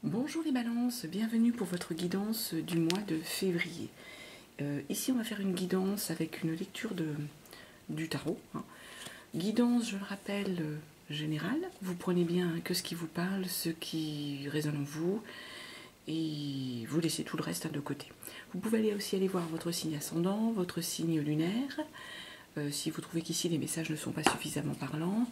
Bonjour les balances, bienvenue pour votre guidance du mois de février. Ici on va faire une guidance avec une lecture du tarot. Guidance, je le rappelle, générale. Vous prenez bien que ce qui vous parle, ce qui résonne en vous, et vous laissez tout le reste de côté. Vous pouvez aussi aller voir votre signe ascendant, votre signe lunaire, si vous trouvez qu'ici les messages ne sont pas suffisamment parlants.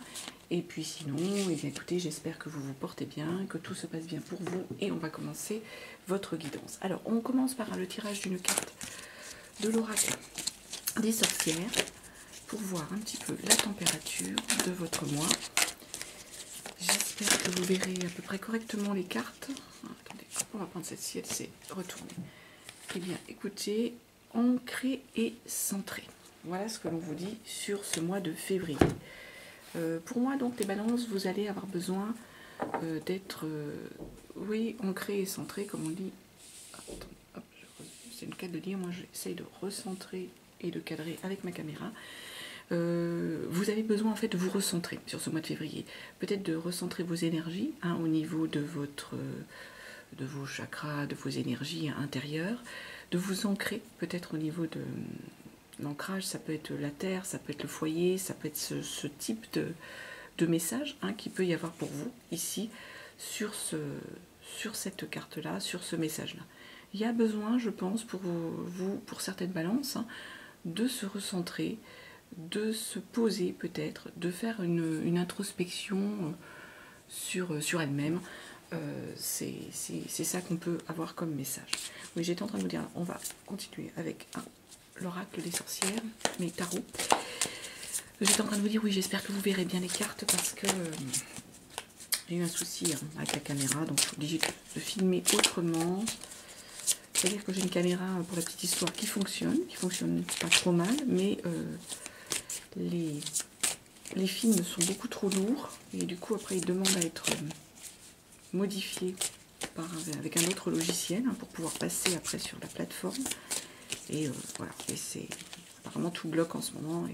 Et puis sinon, eh bien, écoutez, j'espère que vous vous portez bien, que tout se passe bien pour vous. Et on va commencer votre guidance. Alors, on commence par le tirage d'une carte de l'oracle des sorcières pour voir un petit peu la température de votre mois. J'espère que vous verrez à peu près correctement les cartes. Attendez, on va prendre celle-ci, elle s'est retournée. Eh bien, écoutez, ancré et centré. Voilà ce que l'on vous dit sur ce mois de février. Pour moi, donc, les balances, vous allez avoir besoin d'être, oui, ancré et centré, comme on dit. C'est une carte de dire, moi j'essaye de recentrer et de cadrer avec ma caméra. Vous avez besoin en fait de vous recentrer sur ce mois de février. Peut-être de recentrer vos énergies au niveau de vos chakras, de vos énergies intérieures, de vous ancrer peut-être au niveau de l'ancrage. Ça peut être la terre, ça peut être le foyer, ça peut être ce type de message qui peut y avoir pour vous ici sur cette carte-là, sur ce message-là. Il y a besoin, je pense, pour vous, pour certaines balances, de se recentrer, de se poser peut-être, de faire une introspection sur elle-même. C'est ça qu'on peut avoir comme message. Oui, j'étais en train de vous dire, on va continuer avec l'oracle des sorcières, mes tarots. J'étais en train de vous dire, oui, j'espère que vous verrez bien les cartes parce que j'ai eu un souci avec la caméra, donc je suis obligée de filmer autrement. C'est-à-dire que j'ai une caméra, pour la petite histoire, qui fonctionne pas trop mal, mais les films sont beaucoup trop lourds et du coup après ils demandent à être modifiés avec un autre logiciel pour pouvoir passer après sur la plateforme. Et voilà, et c'est apparemment tout bloque en ce moment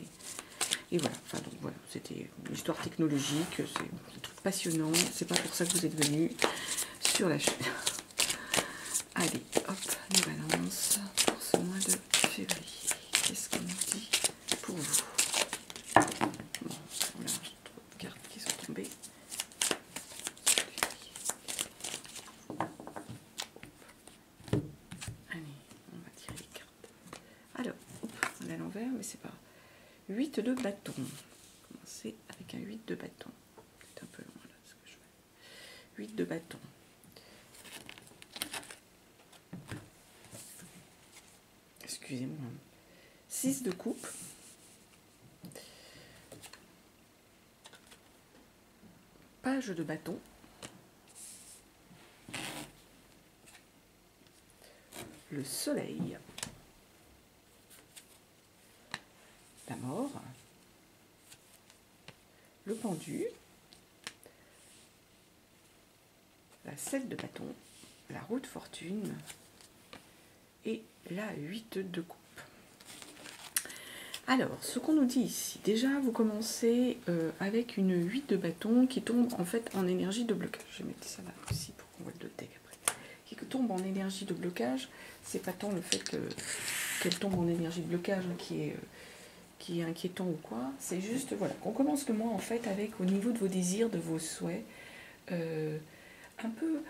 et voilà, enfin donc voilà, c'était une histoire technologique, c'est un truc passionnant, c'est pas pour ça que vous êtes venus sur la chaîne. Allez, hop, les balances pour ce mois de février. Qu'est-ce qu'on dit pour vous? Bon, voilà, trop de cartes qui sont tombées. Allez, on va tirer les cartes. Alors, on est à l'envers, mais c'est pas 8 de bâton. On va commencer avec un 8 de bâton. C'est un peu loin là ce que je fais. 8 de bâton. Excusez-moi. 6 de coupe. Page de bâton. Le soleil. La mort. Le pendu. La 7 de bâton. La roue de fortune. Et la 8 de coupe. Alors, ce qu'on nous dit ici, déjà vous commencez avec une 8 de bâton qui tombe en fait en énergie de blocage. Je vais mettre ça là aussi pour qu'on voit le deck après. Qui tombe en énergie de blocage, c'est pas tant le fait qu'elle tombe en énergie de blocage qui est inquiétant ou quoi, c'est juste voilà, qu'on commence le mois en fait avec au niveau de vos désirs, de vos souhaits, un peu...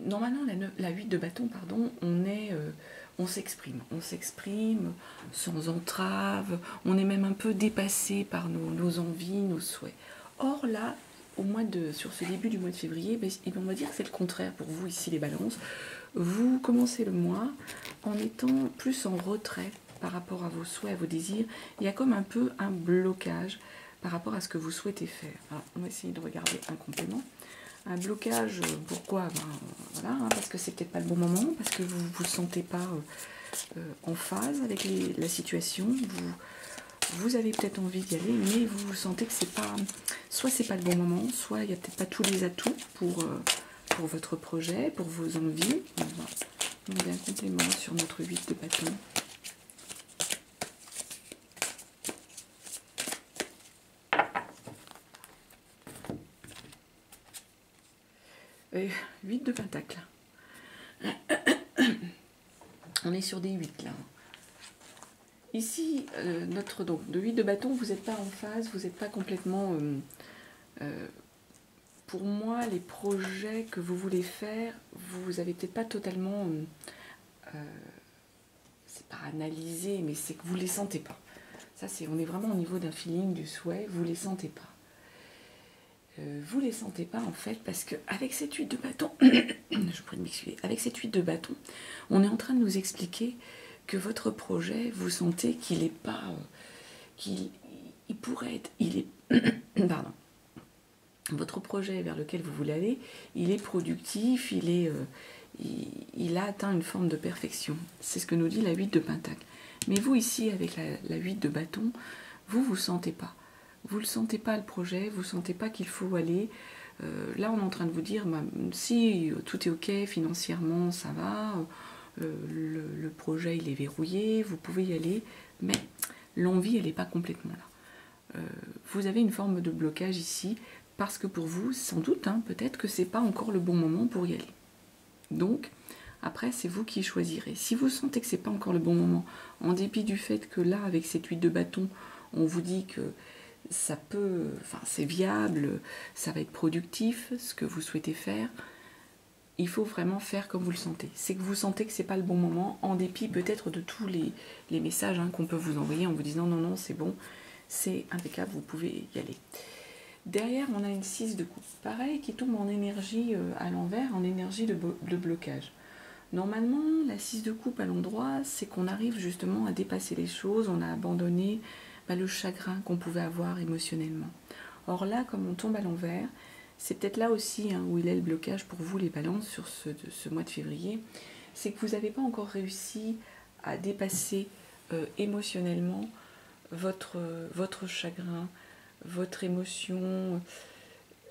normalement, la 8 de bâton, pardon, on s'exprime sans entrave, on est même un peu dépassé par nos envies, nos souhaits. Or là, sur ce début du mois de février, on va dire que c'est le contraire pour vous ici les balances. Vous commencez le mois en étant plus en retrait par rapport à vos souhaits, à vos désirs. Il y a comme un peu un blocage par rapport à ce que vous souhaitez faire. Alors, on va essayer de regarder un complément. Un blocage, pourquoi? Voilà, parce que c'est peut-être pas le bon moment, parce que vous ne vous sentez pas en phase avec la situation. Vous avez peut-être envie d'y aller, mais vous sentez que c'est pas... Soit c'est pas le bon moment, soit il n'y a peut-être pas tous les atouts pour votre projet, pour vos envies. On va demander un complément sur notre 8 de bâton. 8 de pentacle. On est sur des 8 là. Ici, donc, de 8 de bâton, vous n'êtes pas en phase, vous n'êtes pas complètement... pour moi, les projets que vous voulez faire, vous n'avez peut-être pas totalement... c'est pas analysé, mais c'est que vous ne les sentez pas. Ça, on est vraiment au niveau d'un feeling, du souhait, vous ne les sentez pas. Vous les sentez pas en fait parce qu'avec cette 8 de bâton, je pourrais m'excuser, avec cette 8 de bâton, on est en train de nous expliquer que votre projet, vous sentez qu'il n'est pas, qu'il pourrait être, il est, pardon, votre projet vers lequel vous voulez aller, il est productif, il a atteint une forme de perfection. C'est ce que nous dit la 8 de pentacle. Mais vous ici, avec la 8 de bâton, vous sentez pas. Vous ne le sentez pas le projet, vous ne sentez pas qu'il faut aller. Là, on est en train de vous dire, bah, si tout est OK, financièrement, ça va, le projet, il est verrouillé, vous pouvez y aller, mais l'envie, elle n'est pas complètement là. Vous avez une forme de blocage ici, parce que pour vous, sans doute, hein, peut-être que ce n'est pas encore le bon moment pour y aller. Donc, après, c'est vous qui choisirez. Si vous sentez que ce n'est pas encore le bon moment, en dépit du fait que là, avec cette 8 de bâton, on vous dit que ça peut, enfin c'est viable, ça va être productif, ce que vous souhaitez faire, il faut vraiment faire comme vous le sentez. C'est que vous sentez que c'est pas le bon moment, en dépit peut-être de tous les messages hein, qu'on peut vous envoyer en vous disant non, non, c'est bon, c'est impeccable, vous pouvez y aller. Derrière, on a une 6 de coupe, pareil, qui tombe en énergie à l'envers, en énergie de blocage. Normalement, la 6 de coupe à l'endroit, c'est qu'on arrive justement à dépasser les choses, on a abandonné le chagrin qu'on pouvait avoir émotionnellement. Or là, comme on tombe à l'envers, c'est peut-être là aussi hein, où il est le blocage pour vous les balances sur ce mois de février, c'est que vous n'avez pas encore réussi à dépasser émotionnellement votre chagrin, votre émotion.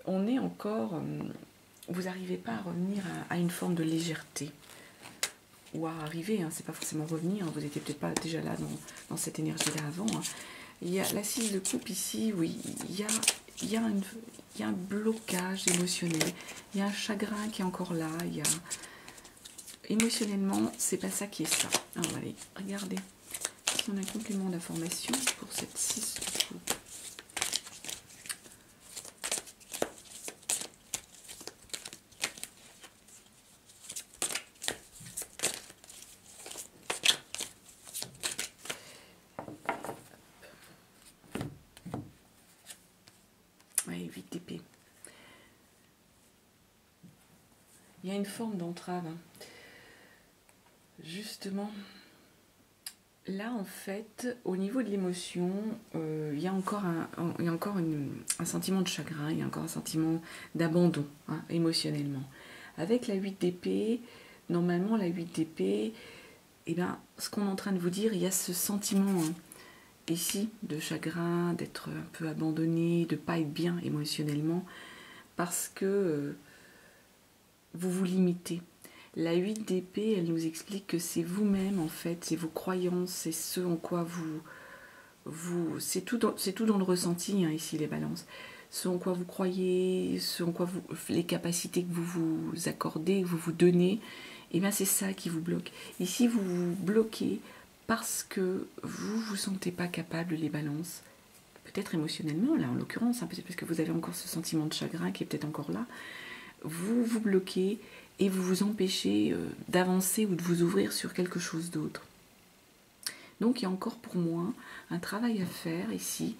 On est encore... vous n'arrivez pas à revenir à une forme de légèreté. Ou à arriver, hein, c'est pas forcément revenir, hein, vous n'étiez peut-être pas déjà là dans cette énergie-là avant. Hein. Il y a la 6 de coupe ici, oui, il y a un blocage émotionnel, il y a un chagrin qui est encore là, il y a... Émotionnellement, c'est pas ça qui est ça. Alors, allez, regardez, si on a un complément d'information pour cette 6 de coupe. Ouais, 8 d'épée. Il y a une forme d'entrave. Hein. Justement, là en fait, au niveau de l'émotion, il y a encore un sentiment de chagrin, il y a encore un sentiment d'abandon hein, émotionnellement. Avec la 8 d'épée, normalement la 8 d'épée, eh ben, ce qu'on est en train de vous dire, il y a ce sentiment hein, ici de chagrin, d'être un peu abandonné, de ne pas être bien émotionnellement, parce que vous vous limitez. La 8 d'épée, elle nous explique que c'est vous-même en fait, c'est vos croyances, c'est ce en quoi c'est tout dans le ressenti hein, ici les balances. Ce en quoi vous croyez, les capacités que vous vous accordez, que vous vous donnez, et bien c'est ça qui vous bloque. Ici vous vous bloquez parce que vous vous sentez pas capable les balances, peut-être émotionnellement là en l'occurrence, hein, peut-être parce que vous avez encore ce sentiment de chagrin qui est peut-être encore là. Vous vous bloquez et vous vous empêchez d'avancer ou de vous ouvrir sur quelque chose d'autre. Donc il y a encore pour moi un travail à faire ici,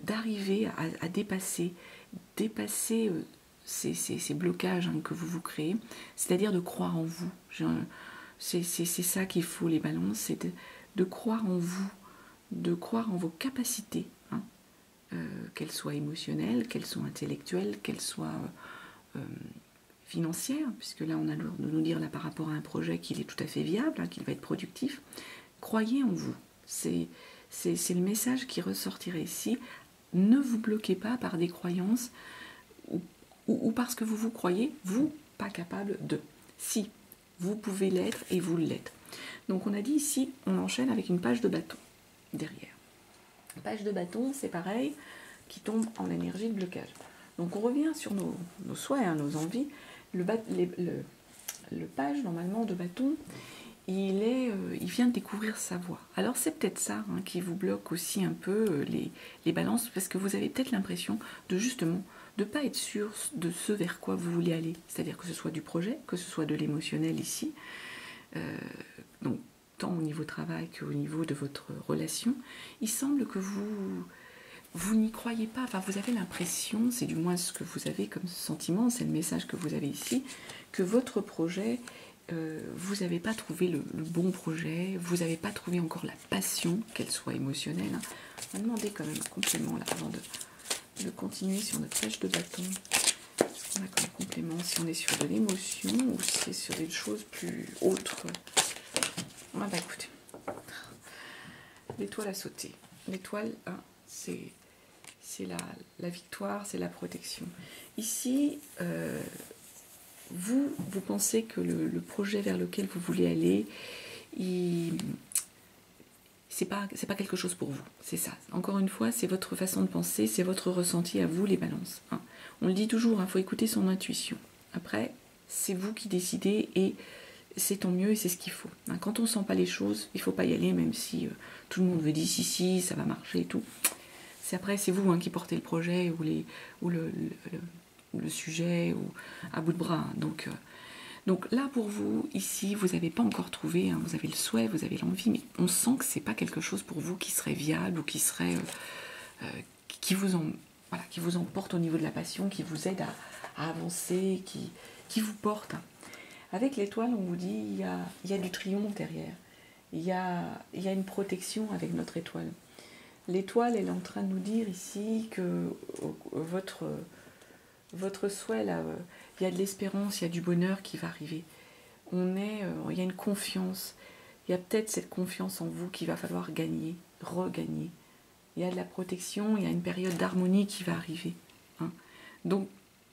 d'arriver à dépasser ces blocages hein, que vous vous créez, c'est-à-dire de croire en vous. C'est ça qu'il faut les balances, c'est de croire en vous, de croire en vos capacités, hein, qu'elles soient émotionnelles, qu'elles soient intellectuelles, qu'elles soient... financière, puisque là on a de nous dire là par rapport à un projet qu'il est tout à fait viable, hein, qu'il va être productif. Croyez en vous, c'est le message qui ressortirait ici. Ne vous bloquez pas par des croyances ou parce que vous croyez, vous, pas capable de. Si, vous pouvez l'être et vous l'êtes. Donc on a dit ici, on enchaîne avec une page de bâton derrière. Page de bâton, c'est pareil, qui tombe en énergie de blocage. Donc on revient sur nos souhaits, hein, nos envies. le page, normalement, de bâton, il vient de découvrir sa voie. Alors c'est peut-être ça qui vous bloque aussi un peu les balances, parce que vous avez peut-être l'impression de justement de ne pas être sûr de ce vers quoi vous voulez aller. C'est-à-dire que ce soit du projet, que ce soit de l'émotionnel ici, donc tant au niveau travail qu'au niveau de votre relation, il semble que vous n'y croyez pas, enfin vous avez l'impression, c'est du moins ce que vous avez comme sentiment, c'est le message que vous avez ici, que votre projet, vous n'avez pas trouvé le bon projet, vous n'avez pas trouvé encore la passion, qu'elle soit émotionnelle. On va demander quand même un complément là avant de continuer sur notre page de bâton. Qu'est-ce qu'on a comme complément? Si on est sur de l'émotion ou si c'est sur des choses plus autres. Ah bah écoutez, l'étoile a sauté. L'étoile, c'est la victoire, c'est la protection. Ici, vous pensez que le projet vers lequel vous voulez aller, c'est pas quelque chose pour vous, c'est ça. Encore une fois, c'est votre façon de penser, c'est votre ressenti à vous, les balances. On le dit toujours, faut écouter son intuition. Après, c'est vous qui décidez et c'est tant mieux et c'est ce qu'il faut. Quand on ne sent pas les choses, il ne faut pas y aller, même si tout le monde veut dire si, ça va marcher et tout. Après, c'est vous qui portez le projet ou le sujet ou à bout de bras. Donc là, pour vous, ici, vous n'avez pas encore trouvé, vous avez le souhait, vous avez l'envie, mais on sent que ce n'est pas quelque chose pour vous qui serait viable ou qui serait qui vous emporte au niveau de la passion, qui vous aide à avancer, qui vous porte. Avec l'étoile, on vous dit il y a du triomphe derrière. Il y a une protection avec notre étoile. L'étoile, elle est en train de nous dire ici que votre souhait, là, il y a de l'espérance, il y a du bonheur qui va arriver. Il y a une confiance. Il y a peut-être cette confiance en vous qu'il va falloir gagner, regagner. Il y a de la protection, il y a une période d'harmonie qui va arriver. Donc,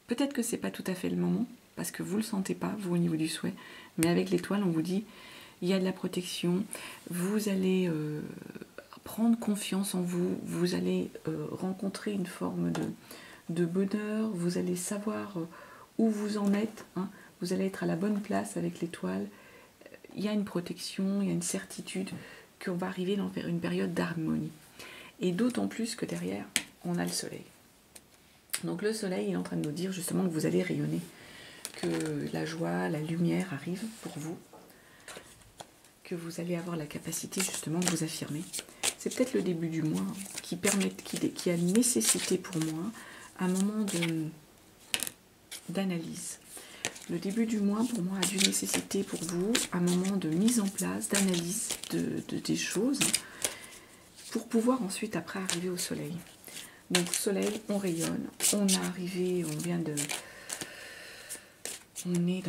peut-être que ce n'est pas tout à fait le moment, parce que vous ne le sentez pas, vous, au niveau du souhait. Mais avec l'étoile, on vous dit, il y a de la protection, vous allez prendre confiance en vous, vous allez rencontrer une forme de bonheur, vous allez savoir où vous en êtes, vous allez être à la bonne place avec l'étoile. Il y a une protection, il y a une certitude qu'on va arriver vers une période d'harmonie. Et d'autant plus que derrière, on a le soleil. Donc le soleil, il est en train de nous dire justement que vous allez rayonner, que la joie, la lumière arrive pour vous, que vous allez avoir la capacité justement de vous affirmer. C'est peut-être le début du mois qui a nécessité pour moi un moment d'analyse. Le début du mois, pour moi, a dû nécessiter pour vous un moment de mise en place, d'analyse des choses, pour pouvoir ensuite, après, arriver au soleil. Donc, soleil, on rayonne, on est arrivé, on est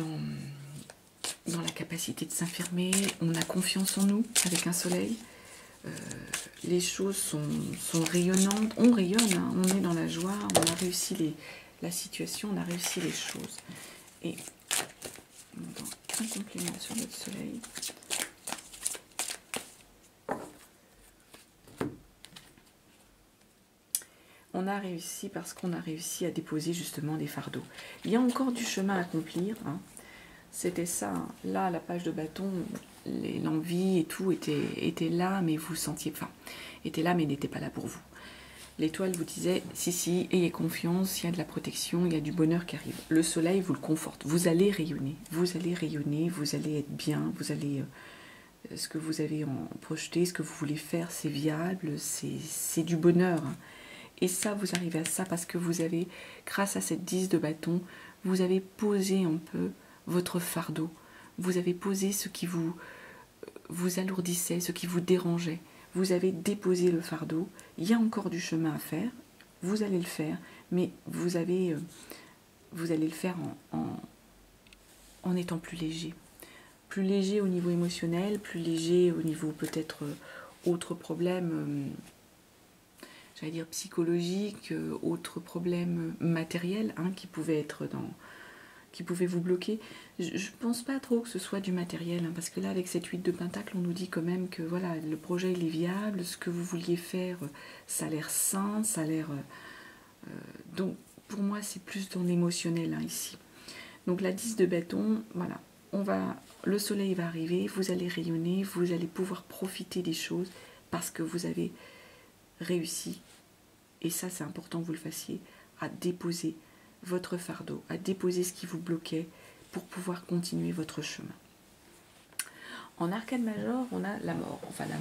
dans la capacité de s'affirmer, on a confiance en nous avec un soleil. Les choses sont rayonnantes, on rayonne, on est dans la joie, on a réussi la situation, on a réussi les choses. Et on entend un complément sur notre soleil. On a réussi parce qu'on a réussi à déposer justement des fardeaux. Il y a encore du chemin à accomplir. C'était ça. Là, la page de bâton, l'envie et tout était là, mais vous sentiez... Enfin, était là, mais n'était pas là pour vous. L'étoile vous disait, si, ayez confiance, il y a de la protection, il y a du bonheur qui arrive. Le soleil vous le conforte. Vous allez rayonner, vous allez être bien, vous allez... ce que vous avez projeté, ce que vous voulez faire, c'est viable, c'est du bonheur. Et ça, vous arrivez à ça parce que vous avez, grâce à cette 10 de bâton, vous avez posé un peu votre fardeau. Vous avez posé ce qui vous alourdissait, ce qui vous dérangeait. Vous avez déposé le fardeau. Il y a encore du chemin à faire. Vous allez le faire, mais vous allez le faire en étant plus léger. Plus léger au niveau émotionnel, plus léger au niveau peut-être autres problèmes, j'allais dire psychologiques, autres problèmes matériels qui pouvaient vous bloquer. Je pense pas trop que ce soit du matériel, parce que là, avec cette 8 de pentacle, on nous dit quand même que voilà, le projet il est viable, ce que vous vouliez faire, ça a l'air sain, ça a l'air... donc, pour moi, c'est plus dans l'émotionnel ici. Donc la 10 de bâton, voilà, le soleil va arriver, vous allez rayonner, vous allez pouvoir profiter des choses parce que vous avez réussi, et ça c'est important que vous le fassiez, à déposer votre fardeau, à déposer ce qui vous bloquait pour pouvoir continuer votre chemin. En arcane major, on a la mort. Enfin la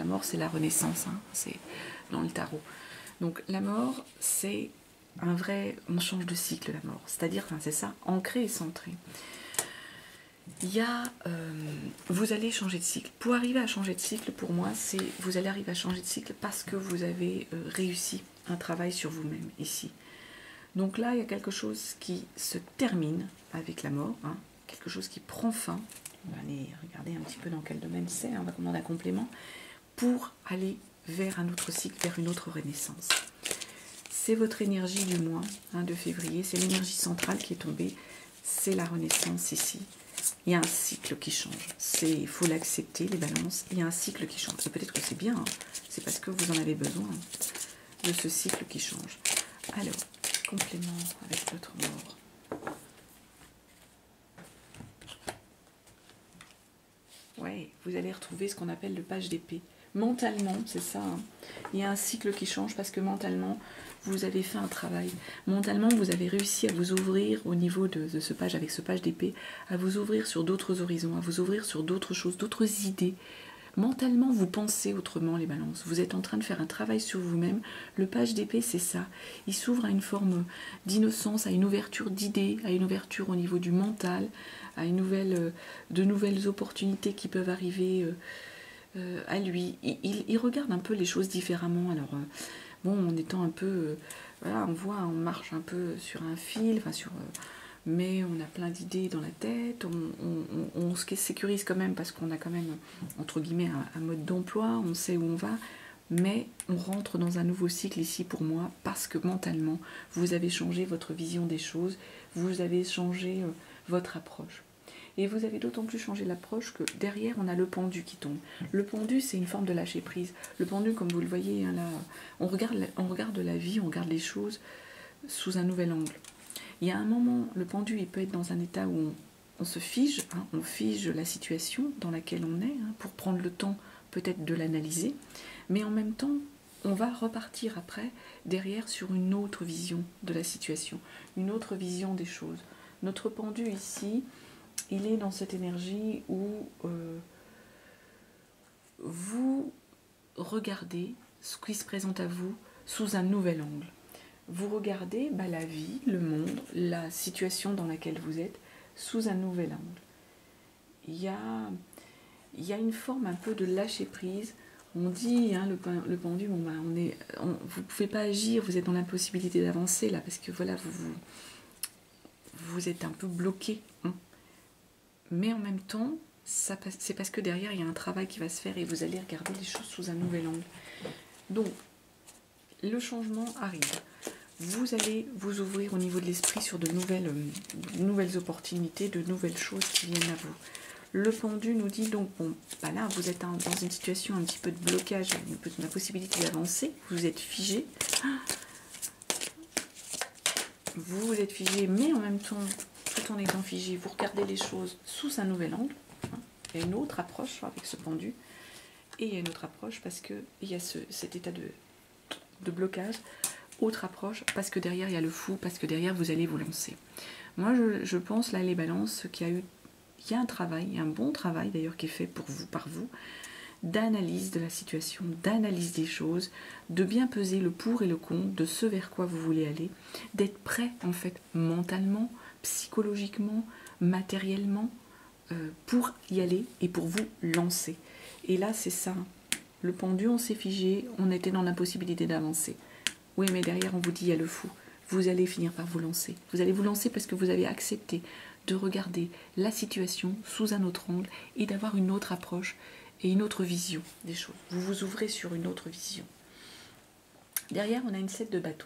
mort c'est la renaissance, hein, c'est dans le tarot. Donc la mort c'est un vrai, on change de cycle la mort, c'est-à-dire, enfin, c'est ça, ancré et centré. Il y a, vous allez changer de cycle. Pour arriver à changer de cycle, pour moi, c'est vous allez arriver à changer de cycle parce que vous avez réussi un travail sur vous-même ici. Donc là, il y a quelque chose qui se termine avec la mort, hein, quelque chose qui prend fin. On va aller regarder un petit peu dans quel domaine c'est, hein, on va commander un complément, pour aller vers un autre cycle, vers une autre renaissance. C'est votre énergie du mois hein, de février, c'est l'énergie centrale qui est tombée, c'est la renaissance ici. Il y a un cycle qui change, il faut l'accepter, les balances, il y a un cycle qui change. Et peut-être que c'est bien, hein, c'est parce que vous en avez besoin de ce cycle qui change. Alors, complément avec votre mort. Ouais, vous allez retrouver ce qu'on appelle le page d'épée. Mentalement, c'est ça, hein, il y a un cycle qui change parce que mentalement, vous avez fait un travail. Mentalement, vous avez réussi à vous ouvrir au niveau de ce page, avec ce page d'épée, à vous ouvrir sur d'autres horizons, à vous ouvrir sur d'autres choses, d'autres idées. Mentalement, vous pensez autrement, les balances. Vous êtes en train de faire un travail sur vous-même. Le page d'épée, c'est ça. Il s'ouvre à une forme d'innocence, à une ouverture d'idées, à une ouverture au niveau du mental, à de nouvelles opportunités qui peuvent arriver à lui. Il regarde un peu les choses différemment. Alors, bon, en étant un peu... voilà, on marche un peu sur un fil, enfin mais on a plein d'idées dans la tête, on se sécurise quand même parce qu'on a quand même, entre guillemets, un mode d'emploi, on sait où on va, mais on rentre dans un nouveau cycle ici pour moi parce que mentalement, vous avez changé votre vision des choses, vous avez changé votre approche. Et vous avez d'autant plus changé l'approche que derrière, on a le pendu qui tombe. Le pendu, c'est une forme de lâcher prise. Le pendu, comme vous le voyez, hein, là, on regarde la vie, on regarde les choses sous un nouvel angle. Il y a un moment, le pendu, il peut être dans un état où on se fige, hein, on fige la situation dans laquelle on est, hein, pour prendre le temps peut-être de l'analyser, mais en même temps, on va repartir après, derrière, sur une autre vision de la situation, une autre vision des choses. Notre pendu ici, il est dans cette énergie où vous regardez ce qui se présente à vous sous un nouvel angle. Vous regardez la vie, le monde, la situation dans laquelle vous êtes sous un nouvel angle. Il y a une forme un peu de lâcher prise. On dit, hein, le pendu, bon, vous ne pouvez pas agir, vous êtes dans l'impossibilité d'avancer là, parce que voilà, vous êtes un peu bloqué. Hein. Mais en même temps, c'est parce que derrière, il y a un travail qui va se faire et vous allez regarder les choses sous un nouvel angle. Donc, le changement arrive. Vous allez vous ouvrir au niveau de l'esprit sur de nouvelles opportunités, de nouvelles choses qui viennent à vous. Le pendu nous dit donc, bon, là, vous êtes dans une situation un petit peu de blocage, la possibilité d'avancer, vous êtes figé. Vous êtes figé, mais en même temps, tout en étant figé, vous regardez les choses sous un nouvel angle. Il y a une autre approche avec ce pendu, et il y a une autre approche parce qu'il y a cet état de blocage. Autre approche, parce que derrière il y a le fou, parce que derrière vous allez vous lancer. Moi je pense là les balances qu'il y a un travail, un bon travail d'ailleurs qui est fait pour vous, par vous, d'analyse de la situation, d'analyse des choses, de bien peser le pour et le contre, de ce vers quoi vous voulez aller, d'être prêt en fait mentalement, psychologiquement, matériellement, pour y aller et pour vous lancer. Et là c'est ça, le pendu on s'est figé, on était dans l'impossibilité d'avancer. Oui, mais derrière, on vous dit, il y a le fou. Vous allez finir par vous lancer. Vous allez vous lancer parce que vous avez accepté de regarder la situation sous un autre angle et d'avoir une autre approche et une autre vision des choses. Vous vous ouvrez sur une autre vision. Derrière, on a une 7 de bâton.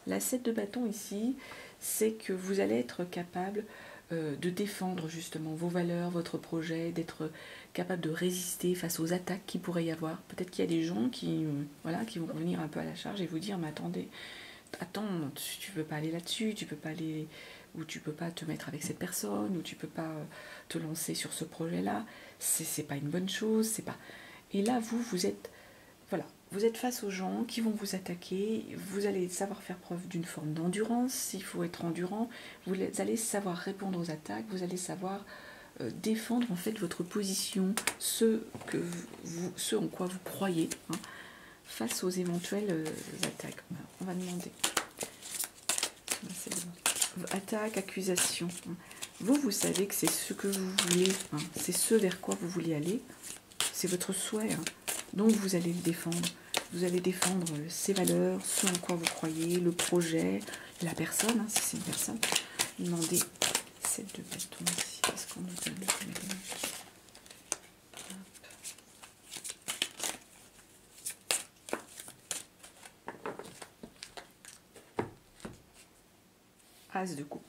La 7 de bâton ici, c'est que vous allez être capable de défendre justement vos valeurs, votre projet, d'être capable de résister face aux attaques qu'il pourrait y avoir. Peut-être qu'il y a des gens qui vont revenir un peu à la charge et vous dire, mais attends, tu peux pas aller là-dessus, tu peux pas aller... où tu peux pas te mettre avec cette personne, où tu peux pas te lancer sur ce projet-là, c'est pas une bonne chose, c'est pas... Et là, vous êtes, voilà, vous êtes face aux gens qui vont vous attaquer, vous allez savoir faire preuve d'une forme d'endurance, s'il faut être endurant, vous allez savoir répondre aux attaques, vous allez savoir défendre en fait votre position, ce en quoi vous croyez, hein, face aux éventuelles attaques. On va demander. Attaque, accusation. Vous savez que c'est ce que vous voulez, hein, c'est ce vers quoi vous voulez aller, c'est votre souhait, hein, donc vous allez le défendre. Vous allez défendre ses valeurs, ce en quoi vous croyez, le projet, la personne, hein, si c'est une personne. Demandez celle de bâton ici, qu'est-ce qu'on nous donne comme élément? As de coupe.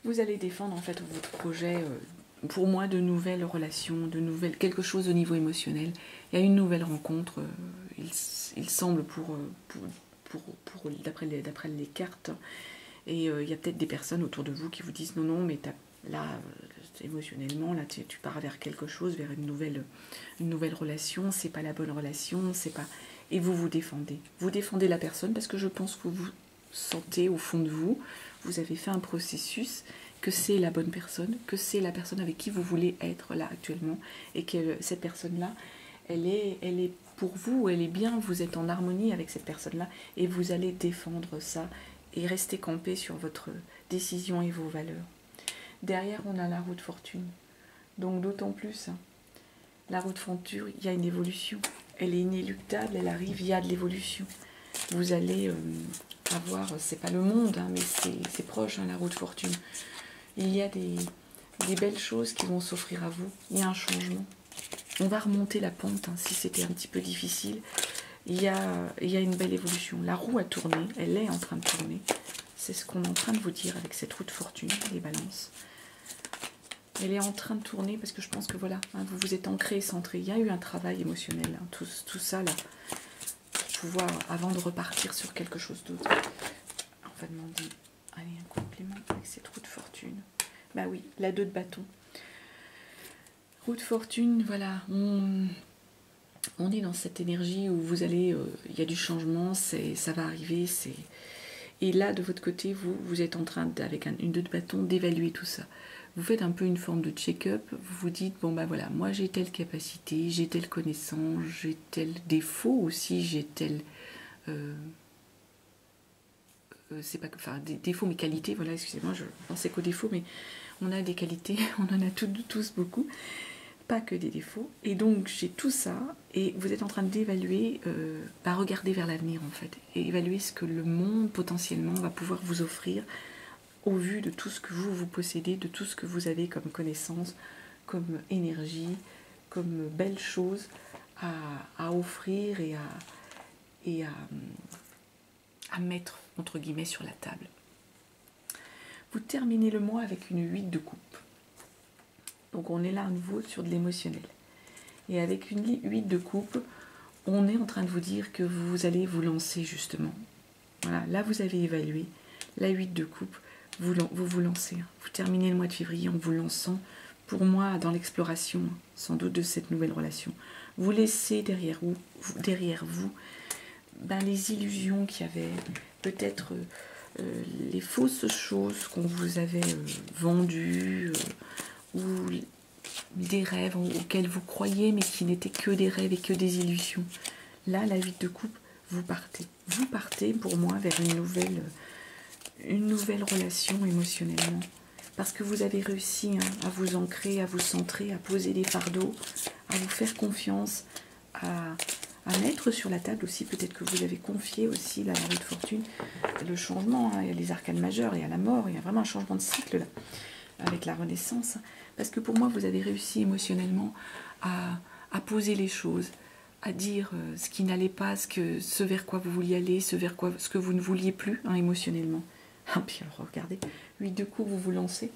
Vous allez défendre en fait votre projet, pour moi, de nouvelles relations, quelque chose au niveau émotionnel. Il y a une nouvelle rencontre, il semble d'après les cartes, et il y a peut-être des personnes autour de vous qui vous disent non, mais là, émotionnellement, là tu pars vers quelque chose, vers une nouvelle relation, c'est pas la bonne relation, c'est pas... Et vous défendez. Vous défendez la personne parce que je pense que vous sentez au fond de vous, vous avez fait un processus, que c'est la bonne personne, que c'est la personne avec qui vous voulez être là actuellement, et que cette personne-là, elle est pour vous, elle est bien, vous êtes en harmonie avec cette personne-là, et vous allez défendre ça, et rester campé sur votre décision et vos valeurs. Derrière, on a la roue de fortune, donc d'autant plus, hein, la roue de fortune, il y a une évolution, elle est inéluctable, elle arrive, il y a de l'évolution. Vous allez avoir, c'est pas le monde, hein, mais c'est proche, hein, la roue de fortune. Il y a des belles choses qui vont s'offrir à vous. Il y a un changement. On va remonter la pente, hein, si c'était un petit peu difficile. Il y a une belle évolution. La roue a tourné, elle est en train de tourner. C'est ce qu'on est en train de vous dire avec cette roue de fortune, les balances. Elle est en train de tourner parce que je pense que voilà, hein, vous vous êtes ancré et centré. Il y a eu un travail émotionnel, hein, tout ça là, pour pouvoir, avant de repartir sur quelque chose d'autre. On va demander, allez, un complément avec cette roue de fortune. Bah oui, la 2 de bâton. Roue de fortune, voilà, on est dans cette énergie où vous allez, il y a du changement, ça va arriver, et là, de votre côté, vous êtes en train, avec une 2 de bâton, d'évaluer tout ça. Vous faites un peu une forme de check-up, vous vous dites, bon bah voilà, moi j'ai telle capacité, j'ai telle connaissance, j'ai tel défaut aussi, j'ai tel... c'est pas que, enfin, des défauts, mes qualités, voilà, excusez-moi, je pensais qu'aux défauts, mais on a des qualités, on en a tous beaucoup, pas que des défauts, et donc j'ai tout ça, et vous êtes en train d'évaluer, regarder vers l'avenir en fait, et évaluer ce que le monde potentiellement va pouvoir vous offrir, au vu de tout ce que vous possédez, de tout ce que vous avez comme connaissance, comme énergie, comme belles choses à offrir et à mettre, entre guillemets, sur la table. Vous terminez le mois avec une 8 de coupe. Donc on est là à nouveau sur de l'émotionnel. Et avec une 8 de coupe, on est en train de vous dire que vous allez vous lancer justement. Voilà, là vous avez évalué la 8 de coupe, vous vous lancez. Vous terminez le mois de février en vous lançant, pour moi, dans l'exploration, sans doute, de cette nouvelle relation. Vous laissez derrière vous ben, les illusions qu'il y avait, peut-être les fausses choses qu'on vous avait vendues, ou des rêves auxquels vous croyez, mais qui n'étaient que des rêves et que des illusions. Là, la 8 de coupe, vous partez. Vous partez, pour moi, vers une nouvelle relation émotionnellement. Parce que vous avez réussi, hein, à vous ancrer, à vous centrer, à poser des fardeaux, à vous faire confiance, à mettre sur la table aussi, peut-être que vous avez confié aussi la roue de fortune, le changement, hein, il y a les arcanes majeures, il y a la mort, il y a vraiment un changement de cycle là, avec la renaissance. Parce que pour moi, vous avez réussi émotionnellement à poser les choses, à dire ce qui n'allait pas, ce vers quoi vous vouliez aller, ce que vous ne vouliez plus, hein, émotionnellement. Ah, puis alors regardez, 8 de coups, vous vous lancez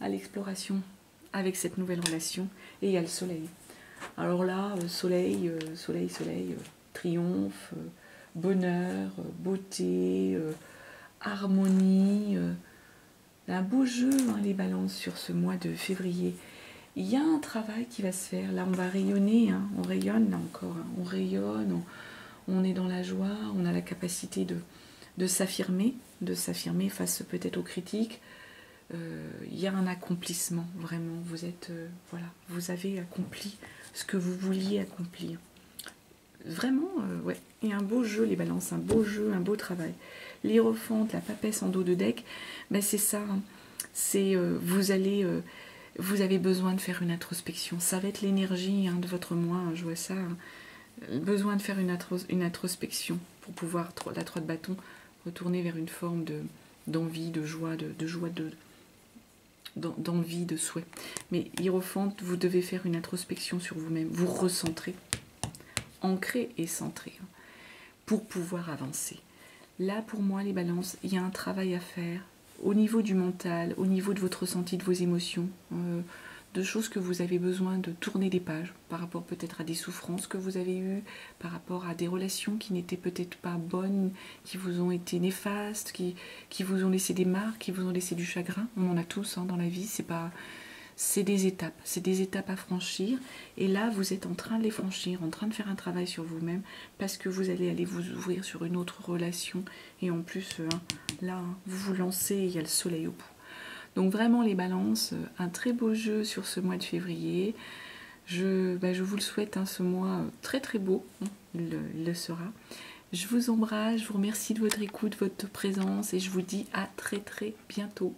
à l'exploration avec cette nouvelle relation, et il y a le soleil. Alors là, soleil, triomphe, bonheur, beauté, harmonie, un beau jeu, hein, les balances, sur ce mois de février. Il y a un travail qui va se faire. Là, on va rayonner, hein, on rayonne là encore, hein, on rayonne, on est dans la joie, on a la capacité de s'affirmer face peut-être aux critiques. Il y a un accomplissement, vraiment. Vous êtes, voilà, vous avez accompli ce que vous vouliez accomplir. Vraiment, ouais. Et un beau jeu, les balances, un beau jeu, un beau travail. L'hiérophante, la papesse en dos de deck, ben c'est ça. Hein. C'est vous avez besoin de faire une introspection. Ça va être l'énergie, hein, de votre moi, hein, je vois ça. Hein. Besoin de faire une introspection pour pouvoir, la 3 de bâton, retourner vers une forme d'envie, de joie, d'envie, de souhait. Mais hiérophante, vous devez faire une introspection sur vous-même, vous recentrer, ancrer et centrer, hein, pour pouvoir avancer. Là, pour moi, les balances, il y a un travail à faire au niveau du mental, au niveau de votre ressenti, de vos émotions, de choses que vous avez besoin de tourner des pages par rapport peut-être à des souffrances que vous avez eues, par rapport à des relations qui n'étaient peut-être pas bonnes, qui vous ont été néfastes, qui vous ont laissé des marques, qui vous ont laissé du chagrin. On en a tous, hein, dans la vie, c'est des étapes à franchir, et là vous êtes en train de les franchir, en train de faire un travail sur vous-même, parce que vous allez aller vous ouvrir sur une autre relation, et en plus là vous vous lancez, il y a le soleil au bout. Donc vraiment les balances, un très beau jeu sur ce mois de février. Je vous le souhaite, hein, ce mois très très beau, hein, il le sera. Je vous embrasse, je vous remercie de votre écoute, de votre présence, et je vous dis à très très bientôt.